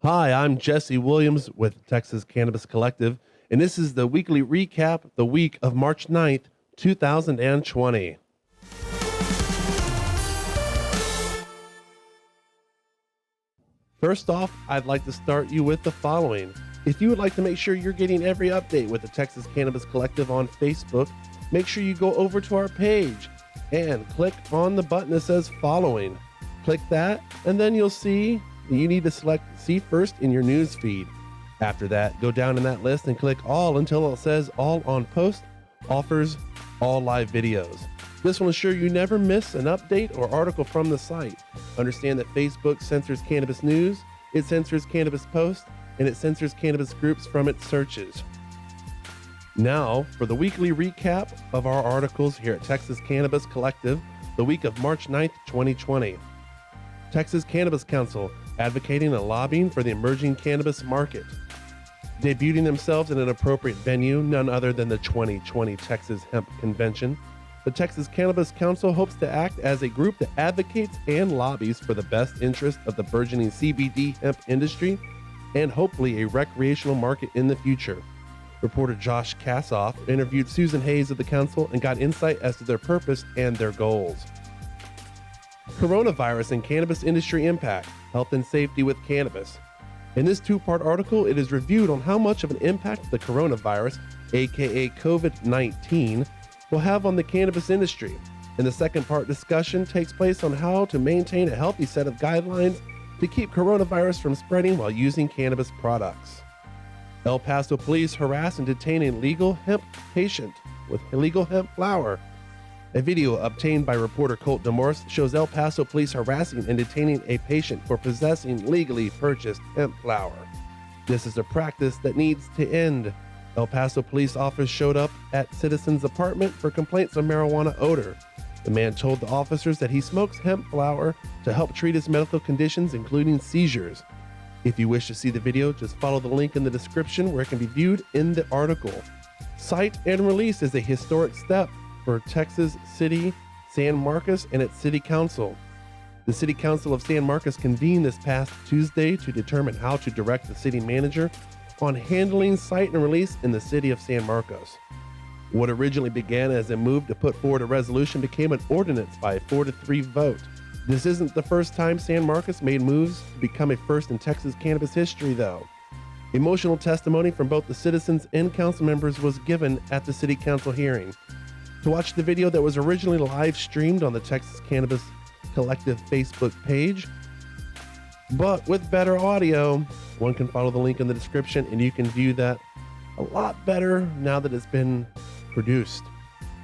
Hi, I'm Jesse Williams with Texas Cannabis Collective, and this is the weekly recap, the week of March 9th, 2020. First off, I'd like to start you with the following. If you would like to make sure you're getting every update with the Texas Cannabis Collective on Facebook, make sure you go over to our page and click on the button that says following. Click that, and then you'll see you need to select see first in your news feed. After that, go down in that list and click all until it says all on post, offers, all live videos. This will ensure you never miss an update or article from the site. Understand that Facebook censors cannabis news, it censors cannabis posts, and it censors cannabis groups from its searches. Now, for the weekly recap of our articles here at Texas Cannabis Collective, the week of March 9th, 2020. Texas Cannabis Council advocating and lobbying for the emerging cannabis market. Debuting themselves in an appropriate venue, none other than the 2020 Texas Hemp Convention, the Texas Cannabis Council hopes to act as a group that advocates and lobbies for the best interest of the burgeoning CBD hemp industry and hopefully a recreational market in the future. Reporter Josh Kasoff interviewed Susan Hayes of the council and got insight as to their purpose and their goals. Coronavirus and cannabis industry impact, health and safety with cannabis. In this two-part article, it is reviewed on how much of an impact the coronavirus, aka COVID-19, will have on the cannabis industry. And the second part discussion takes place on how to maintain a healthy set of guidelines to keep coronavirus from spreading while using cannabis products. El Paso police harass and detain a legal hemp patient with illegal hemp flower. A video obtained by reporter Colt Demorse shows El Paso police harassing and detaining a patient for possessing legally purchased hemp flower. This is a practice that needs to end. El Paso police officers showed up at citizens' apartment for complaints of marijuana odor. The man told the officers that he smokes hemp flower to help treat his medical conditions, including seizures. If you wish to see the video, just follow the link in the description where it can be viewed in the article. Cite and release is a historic step for Texas City, San Marcos, and its City Council. The City Council of San Marcos convened this past Tuesday to determine how to direct the city manager on handling cite and release in the city of San Marcos. What originally began as a move to put forward a resolution became an ordinance by a 4-3 vote. This isn't the first time San Marcos made moves to become a first in Texas cannabis history, though. Emotional testimony from both the citizens and council members was given at the City Council hearing. To watch the video that was originally live streamed on the Texas Cannabis Collective Facebook page, but with better audio, one can follow the link in the description and you can view that a lot better now that it's been produced.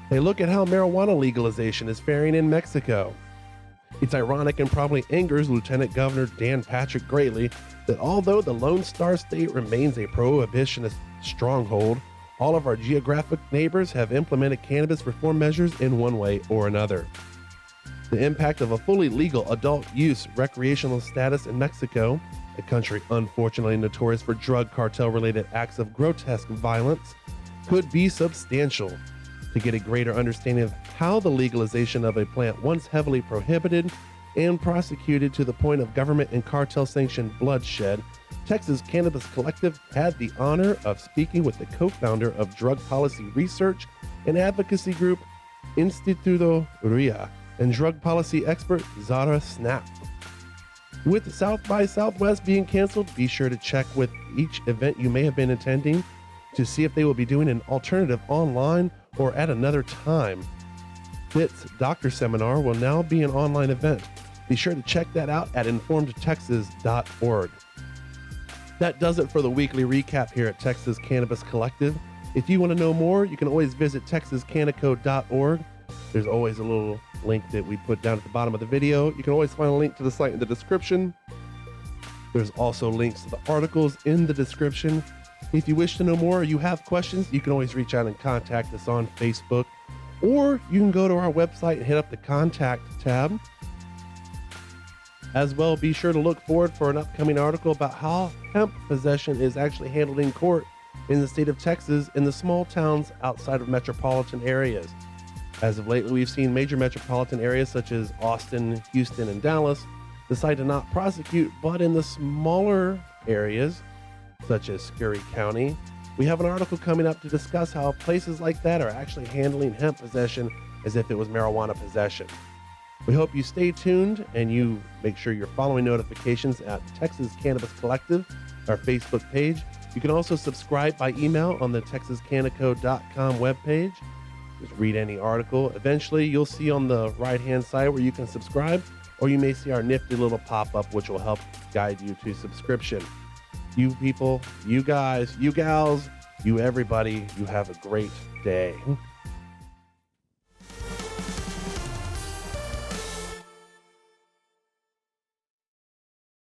Hey, look at how marijuana legalization is faring in Mexico. It's ironic and probably angers Lieutenant Governor Dan Patrick greatly that although the Lone Star State remains a prohibitionist stronghold, all of our geographic neighbors have implemented cannabis reform measures in one way or another. The impact of a fully legal adult use recreational status in Mexico, a country unfortunately notorious for drug cartel-related acts of grotesque violence, could be substantial. To get a greater understanding of how the legalization of a plant once heavily prohibited and prosecuted to the point of government and cartel-sanctioned bloodshed, Texas Cannabis Collective had the honor of speaking with the co-founder of drug policy research and advocacy group Instituto RIA and drug policy expert Zara Snap. With South by Southwest being canceled, be sure to check with each event you may have been attending to see if they will be doing an alternative online or at another time. FIT's Doctor Seminar will now be an online event. Be sure to check that out at informedtexas.org. That does it for the weekly recap here at Texas Cannabis Collective. If you want to know more, you can always visit texascanico.org. There's always a little link that we put down at the bottom of the video. You can always find a link to the site in the description. There's also links to the articles in the description. If you wish to know more or you have questions, you can always reach out and contact us on Facebook, or you can go to our website and hit up the contact tab. As well, be sure to look forward for an upcoming article about how hemp possession is actually handled in court in the state of Texas in the small towns outside of metropolitan areas. As of lately, we've seen major metropolitan areas such as Austin, Houston, and Dallas decide to not prosecute, but in the smaller areas, such as Scurry County. We have an article coming up to discuss how places like that are actually handling hemp possession as if it was marijuana possession. We hope you stay tuned and you make sure you're following notifications at Texas Cannabis Collective, our Facebook page. You can also subscribe by email on the texascanaco.com webpage. Just read any article. Eventually, you'll see on the right-hand side where you can subscribe, or you may see our nifty little pop-up, which will help guide you to subscription. You people, you guys, you gals, you everybody, you have a great day.